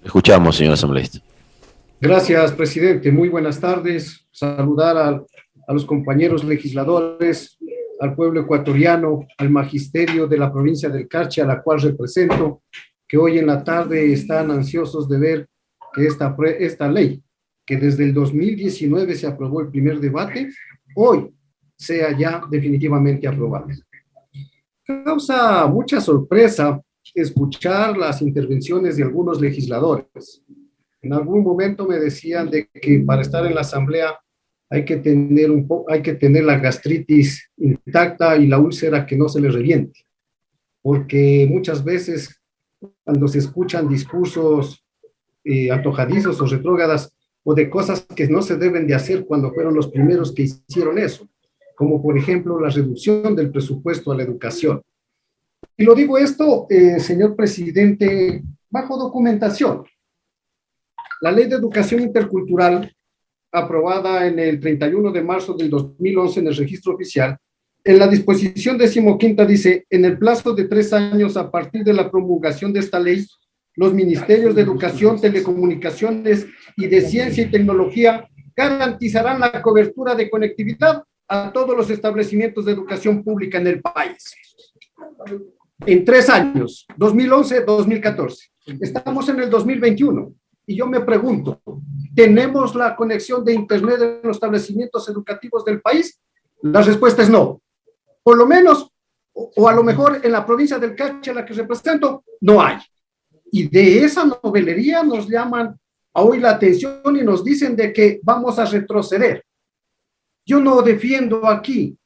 Escuchamos, señor asambleísta. Gracias, presidente. Muy buenas tardes. Saludar a los compañeros legisladores, al pueblo ecuatoriano, al magisterio de la provincia del Carchi, a la cual represento, que hoy en la tarde están ansiosos de ver que esta ley, que desde el 2019 se aprobó el primer debate, hoy sea ya definitivamente aprobada. Causa mucha sorpresa escuchar las intervenciones de algunos legisladores. En algún momento me decían de que para estar en la asamblea hay que tener la gastritis intacta y la úlcera que no se le reviente, porque muchas veces cuando se escuchan discursos antojadizos o retrógradas o de cosas que no se deben de hacer cuando fueron los primeros que hicieron eso, como por ejemplo la reducción del presupuesto a la educación. Y lo digo esto, señor presidente, bajo documentación. La Ley de Educación Intercultural, aprobada en el 31 de marzo del 2011 en el registro oficial, en la disposición 15ª dice, en el plazo de 3 años a partir de la promulgación de esta ley, los ministerios de Educación, Telecomunicaciones y de Ciencia y Tecnología garantizarán la cobertura de conectividad a todos los establecimientos de educación pública en el país. En 3 años, 2011-2014. Estamos en el 2021. Y yo me pregunto, ¿tenemos la conexión de Internet en los establecimientos educativos del país? La respuesta es no. Por lo menos, o a lo mejor en la provincia del Carchi, a la que represento, no hay. Y de esa novelería nos llaman a hoy la atención y nos dicen de que vamos a retroceder. Yo no defiendo aquí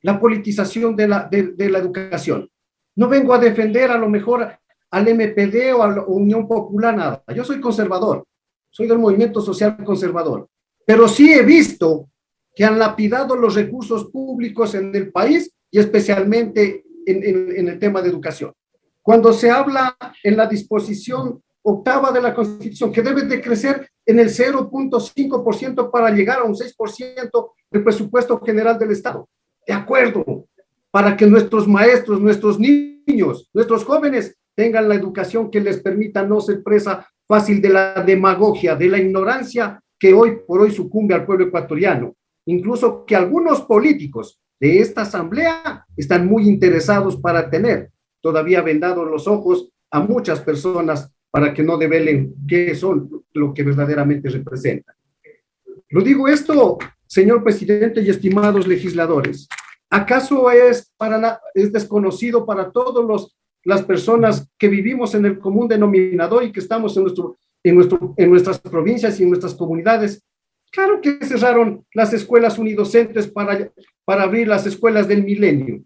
la politización de la educación. No vengo a defender a lo mejor al MPD o a la Unión Popular, nada. Yo soy conservador, soy del movimiento social conservador, pero sí he visto que han lapidado los recursos públicos en el país y especialmente en el tema de educación. Cuando se habla en la disposición 8ª de la Constitución que debe de crecer en el 0.5% para llegar a un 6% del presupuesto general del Estado. De acuerdo, para que nuestros maestros, nuestros niños, nuestros jóvenes tengan la educación que les permita no ser presa fácil de la demagogia, de la ignorancia que hoy por hoy sucumbe al pueblo ecuatoriano. Incluso que algunos políticos de esta asamblea están muy interesados para tener todavía vendados los ojos a muchas personas para que no develen qué son lo que verdaderamente representan. Lo digo esto, señor presidente y estimados legisladores. ¿Acaso es desconocido para todos las personas que vivimos en el común denominador y que estamos en nuestras provincias y en nuestras comunidades? Claro que cerraron las escuelas unidocentes para abrir las escuelas del milenio.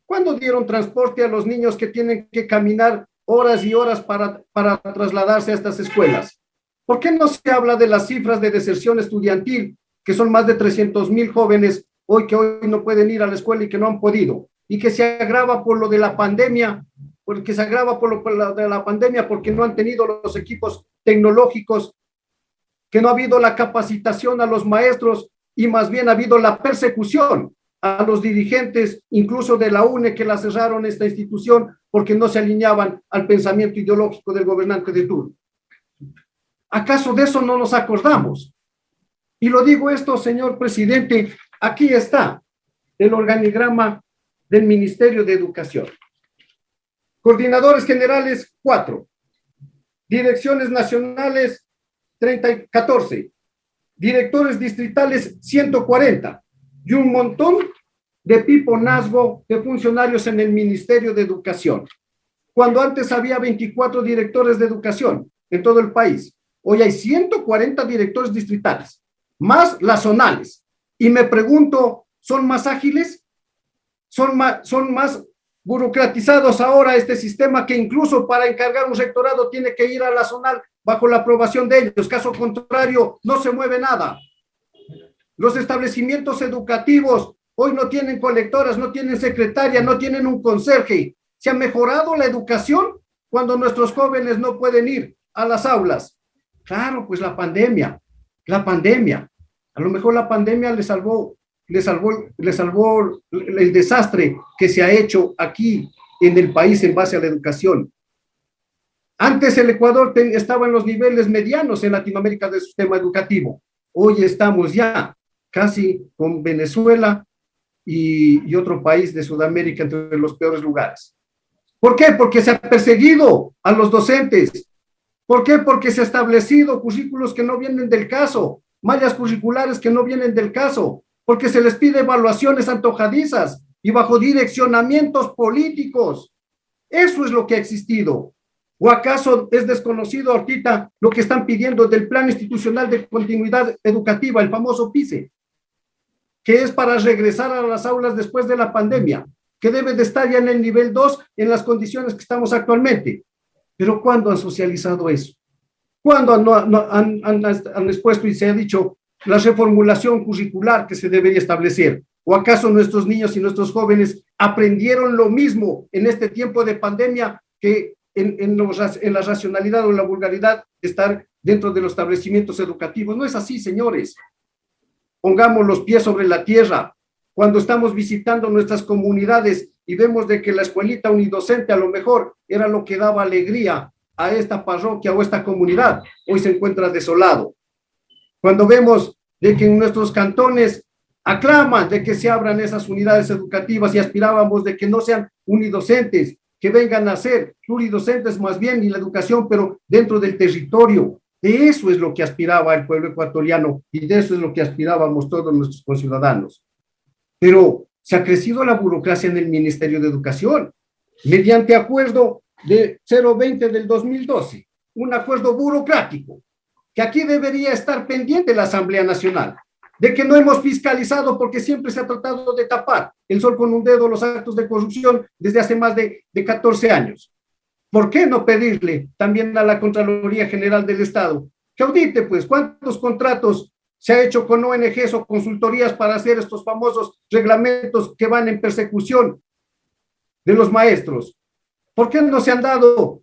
¿Cuándo dieron transporte a los niños que tienen que caminar horas y horas para trasladarse a estas escuelas? ¿Por qué no se habla de las cifras de deserción estudiantil, que son más de 300,000 jóvenes que hoy no pueden ir a la escuela y que no han podido? Y que se agrava por lo de la pandemia, porque no han tenido los equipos tecnológicos, que no ha habido la capacitación a los maestros y más bien ha habido la persecución a los dirigentes, incluso de la UNE, que la cerraron esta institución porque no se alineaban al pensamiento ideológico del gobernante de turno. ¿Acaso de eso no nos acordamos? Y lo digo esto, señor presidente, aquí está el organigrama del Ministerio de Educación. Coordinadores generales, 4. Direcciones nacionales, 14. Directores distritales, 140. Y un montón de piponazgo de funcionarios en el Ministerio de Educación. Cuando antes había 24 directores de educación en todo el país, hoy hay 140 directores distritales, más las zonales. Y me pregunto, ¿son más ágiles? ¿Son más burocratizados ahora este sistema, que incluso para encargar un rectorado tiene que ir a la zonal bajo la aprobación de ellos? Caso contrario, no se mueve nada. Los establecimientos educativos hoy no tienen colectoras, no tienen secretaria, no tienen un conserje. ¿Se ha mejorado la educación cuando nuestros jóvenes no pueden ir a las aulas? Claro, pues la pandemia. A lo mejor la pandemia le salvó el desastre que se ha hecho aquí en el país en base a la educación. Antes el Ecuador estaba en los niveles medianos en Latinoamérica del sistema educativo. Hoy estamos ya casi con Venezuela y otro país de Sudamérica entre los peores lugares. ¿Por qué? Porque se ha perseguido a los docentes. ¿Por qué? Porque se ha establecido currículos que no vienen del caso, mallas curriculares que no vienen del caso, porque se les pide evaluaciones antojadizas y bajo direccionamientos políticos. Eso es lo que ha existido. ¿O acaso es desconocido ahorita lo que están pidiendo del Plan Institucional de Continuidad Educativa, el famoso PICE, que es para regresar a las aulas después de la pandemia, que debe de estar ya en el nivel 2 en las condiciones que estamos actualmente? Pero ¿cuándo han socializado eso? ¿Cuándo han expuesto y se ha dicho la reformulación curricular que se debería establecer? ¿O acaso nuestros niños y nuestros jóvenes aprendieron lo mismo en este tiempo de pandemia que en la racionalidad o la vulgaridad de estar dentro de los establecimientos educativos? No es así, señores. Pongamos los pies sobre la tierra. Cuando estamos visitando nuestras comunidades y vemos de que la escuelita unidocente a lo mejor era lo que daba alegría a esta parroquia o esta comunidad, hoy se encuentra desolado. Cuando vemos de que en nuestros cantones aclaman de que se abran esas unidades educativas y aspirábamos de que no sean unidocentes, que vengan a ser pluridocentes más bien y la educación, pero dentro del territorio. De eso es lo que aspiraba el pueblo ecuatoriano y de eso es lo que aspirábamos todos nuestros conciudadanos. Pero se ha crecido la burocracia en el Ministerio de Educación mediante acuerdo de 020 del 2012, un acuerdo burocrático que aquí debería estar pendiente la Asamblea Nacional, de que no hemos fiscalizado porque siempre se ha tratado de tapar el sol con un dedo los actos de corrupción desde hace más de 14 años. ¿Por qué no pedirle también a la Contraloría General del Estado que audite, pues, cuántos contratos se ha hecho con ONGs o consultorías para hacer estos famosos reglamentos que van en persecución de los maestros? ¿Por qué no se han dado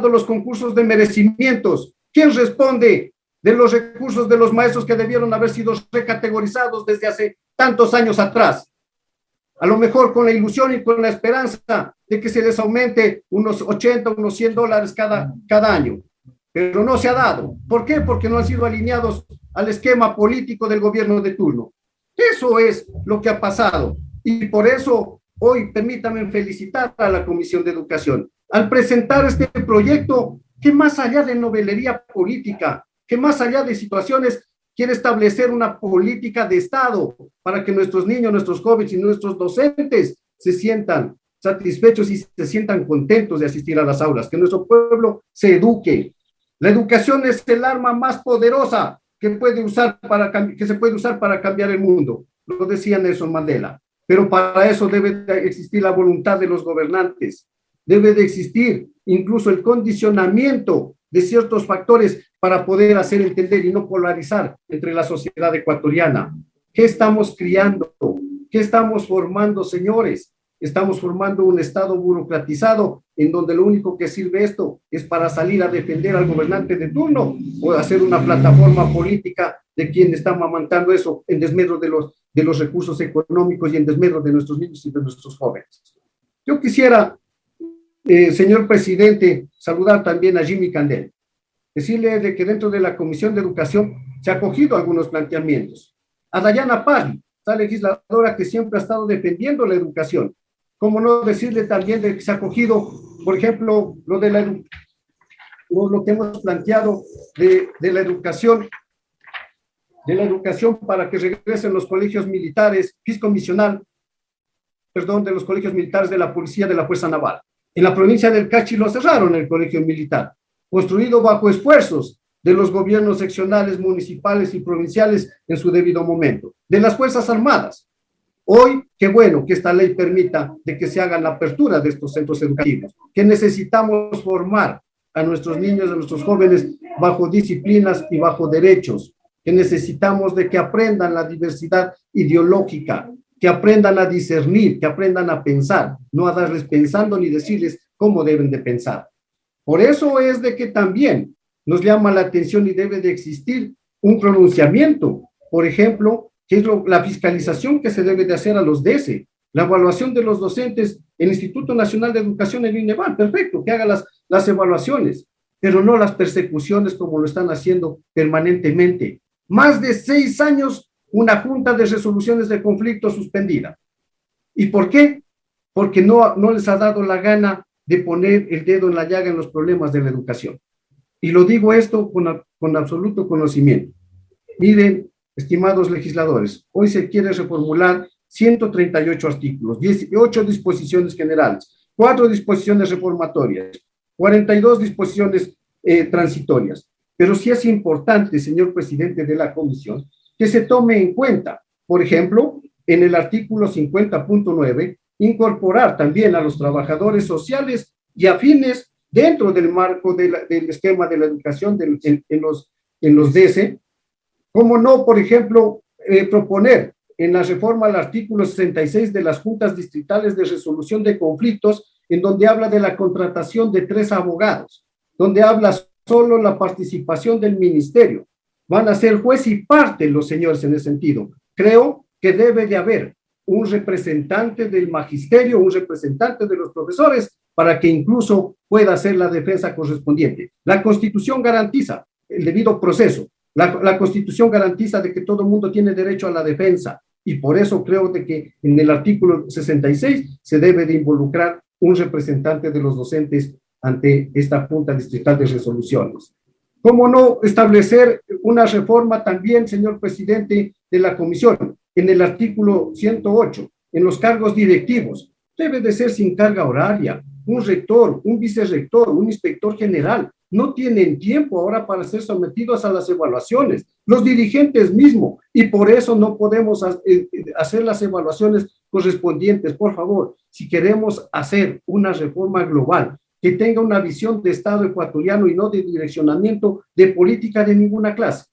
los concursos de merecimientos? ¿Quién responde de los recursos de los maestros que debieron haber sido recategorizados desde hace tantos años atrás? A lo mejor con la ilusión y con la esperanza de que se les aumente unos 80, unos $100 cada año. Pero no se ha dado. ¿Por qué? Porque no han sido alineados al esquema político del gobierno de turno. Eso es lo que ha pasado. Y por eso hoy permítanme felicitar a la Comisión de Educación al presentar este proyecto que más allá de novelería política, que más allá de situaciones, quiere establecer una política de Estado para que nuestros niños, nuestros jóvenes y nuestros docentes se sientan satisfechos y se sientan contentos de asistir a las aulas, que nuestro pueblo se eduque. La educación es el arma más poderosa que se puede usar para cambiar el mundo, lo decía Nelson Mandela. Pero para eso debe de existir la voluntad de los gobernantes, debe de existir incluso el condicionamiento de ciertos factores para poder hacer entender y no polarizar entre la sociedad ecuatoriana. ¿Qué estamos criando? ¿Qué estamos formando, señores? Estamos formando un Estado burocratizado en donde lo único que sirve esto es para salir a defender al gobernante de turno o hacer una plataforma política de quien está amamantando eso en desmedro de los recursos económicos y en desmedro de nuestros niños y de nuestros jóvenes. Yo quisiera, señor presidente, saludar también a Jimmy Candel, decirle de que dentro de la Comisión de Educación se ha acogido algunos planteamientos. A Dayana Pari, esta legisladora que siempre ha estado defendiendo la educación. ¿Cómo no decirle también de que se ha acogido, por ejemplo, lo que hemos planteado de la educación para que regresen los colegios militares, fiscomisional, perdón, de los colegios militares de la policía de la Fuerza Naval? En la provincia del Cachi lo cerraron el colegio militar, construido bajo esfuerzos de los gobiernos seccionales, municipales y provinciales en su debido momento, de las Fuerzas Armadas. Hoy, qué bueno que esta ley permita de que se haga la apertura de estos centros educativos, que necesitamos formar a nuestros niños, a nuestros jóvenes bajo disciplinas y bajo derechos, que necesitamos de que aprendan la diversidad ideológica, que aprendan a discernir, que aprendan a pensar, no a darles pensando ni decirles cómo deben de pensar. Por eso es de que también nos llama la atención y debe de existir un pronunciamiento, por ejemplo, que es la fiscalización que se debe de hacer a los DECE, La evaluación de los docentes, el Instituto Nacional de Educación, el INEVAL, perfecto, que haga las evaluaciones, pero no las persecuciones como lo están haciendo permanentemente. Más de 6 años, una junta de resoluciones de conflictos suspendida. ¿Y por qué? Porque no les ha dado la gana de poner el dedo en la llaga en los problemas de la educación. Y lo digo esto con absoluto conocimiento. Miren, estimados legisladores, hoy se quiere reformular 138 artículos, 18 disposiciones generales, 4 disposiciones reformatorias, 42 disposiciones transitorias. Pero sí es importante, señor presidente de la comisión, que se tome en cuenta, por ejemplo, en el artículo 50.9, incorporar también a los trabajadores sociales y afines dentro del marco del esquema de la educación en los DESE. ¿Cómo no, por ejemplo, proponer en la reforma al artículo 66 de las juntas distritales de resolución de conflictos, en donde habla de la contratación de 3 abogados, donde habla solo la participación del ministerio? Van a ser juez y parte los señores en ese sentido. Creo que debe de haber un representante del magisterio, un representante de los profesores, para que incluso pueda hacer la defensa correspondiente. La Constitución garantiza el debido proceso. La Constitución garantiza de que todo el mundo tiene derecho a la defensa, y por eso creo de que en el artículo 66 se debe de involucrar un representante de los docentes ante esta Junta Distrital de Resoluciones. ¿Cómo no establecer una reforma también, señor presidente de la comisión, en el artículo 108, en los cargos directivos? Debe de ser sin carga horaria, un rector, un vicerrector, un inspector general. No tienen tiempo ahora para ser sometidos a las evaluaciones, los dirigentes mismos, y por eso no podemos hacer las evaluaciones correspondientes. Por favor, si queremos hacer una reforma global que tenga una visión de Estado ecuatoriano y no de direccionamiento de política de ninguna clase.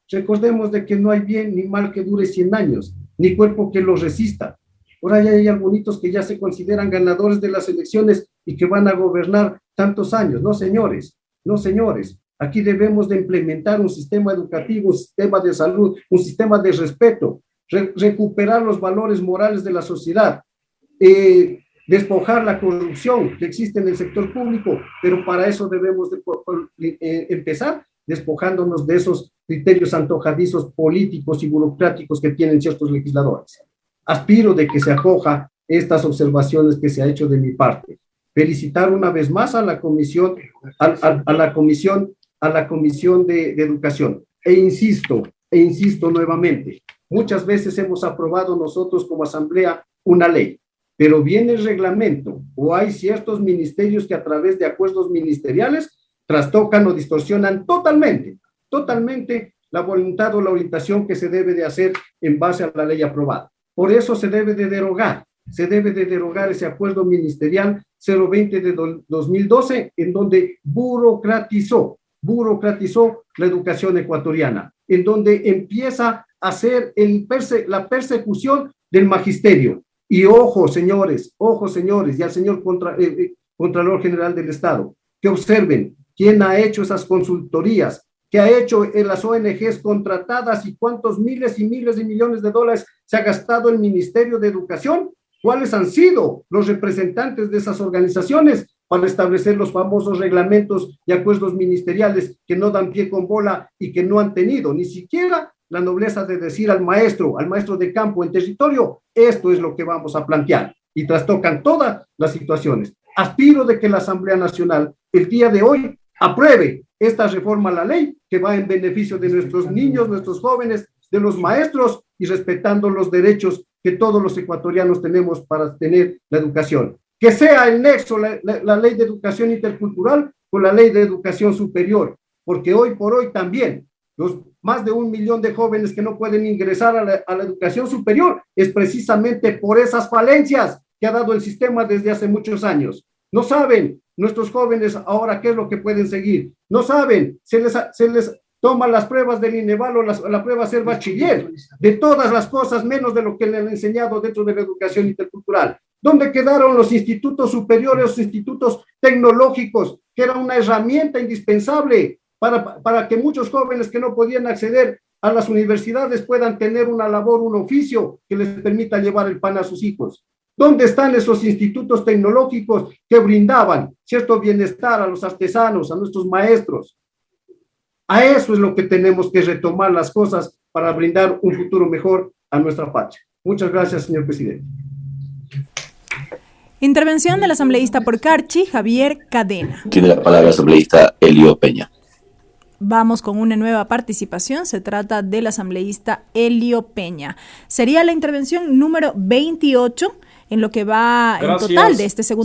Recordemos de que no hay bien ni mal que dure 100 años, ni cuerpo que lo resista. Por ahí hay algunos que ya se consideran ganadores de las elecciones y que van a gobernar tantos años. No, señores, no, señores. Aquí debemos de implementar un sistema educativo, un sistema de salud, un sistema de respeto, recuperar los valores morales de la sociedad, despojar la corrupción que existe en el sector público, pero para eso debemos empezar despojándonos de esos criterios antojadizos políticos y burocráticos que tienen ciertos legisladores. Aspiro de que se acoja estas observaciones que se ha hecho de mi parte. Felicitar una vez más a la comisión, a la comisión de educación. E insisto nuevamente, muchas veces hemos aprobado nosotros como asamblea una ley, pero viene el reglamento o hay ciertos ministerios que a través de acuerdos ministeriales trastocan o distorsionan totalmente la voluntad o la orientación que se debe de hacer en base a la ley aprobada. Por eso se debe de derogar ese acuerdo ministerial 020 de 2012, en donde burocratizó la educación ecuatoriana, en donde empieza a hacer la persecución del magisterio. Y ojo, señores, y al señor Contralor General del Estado, que observen quién ha hecho esas consultorías, qué ha hecho en las ONGs contratadas y cuántos miles y miles de millones de dólares se ha gastado el Ministerio de Educación, cuáles han sido los representantes de esas organizaciones para establecer los famosos reglamentos y acuerdos ministeriales que no dan pie con bola y que no han tenido ni siquiera la nobleza de decir al maestro de campo en territorio, esto es lo que vamos a plantear, y trastocan todas las situaciones. Aspiro de que la Asamblea Nacional el día de hoy apruebe esta reforma a la ley que va en beneficio de nuestros niños, nuestros jóvenes, de los maestros y respetando los derechos que todos los ecuatorianos tenemos para tener la educación. Que sea el nexo la ley de educación intercultural con la ley de educación superior, porque hoy por hoy también los más de 1 millón de jóvenes que no pueden ingresar a la educación superior es precisamente por esas falencias que ha dado el sistema desde hace muchos años. No saben nuestros jóvenes ahora qué es lo que pueden seguir. No saben, se les toma las pruebas del INEVAL o la prueba ser bachiller, de todas las cosas, menos de lo que le han enseñado dentro de la educación intercultural. ¿Dónde quedaron los institutos superiores, los institutos tecnológicos, que era una herramienta indispensable para que muchos jóvenes que no podían acceder a las universidades puedan tener una labor, un oficio que les permita llevar el pan a sus hijos? ¿Dónde están esos institutos tecnológicos que brindaban cierto bienestar a los artesanos, a nuestros maestros? A eso es lo que tenemos que retomar las cosas para brindar un futuro mejor a nuestra patria. Muchas gracias, señor presidente. Intervención del asambleísta por Carchi, Javier Cadena. Tiene la palabra el asambleísta Elio Peña. Vamos con una nueva participación. Se trata del asambleísta Elio Peña. Sería la intervención número 28 en lo que va en total de este segundo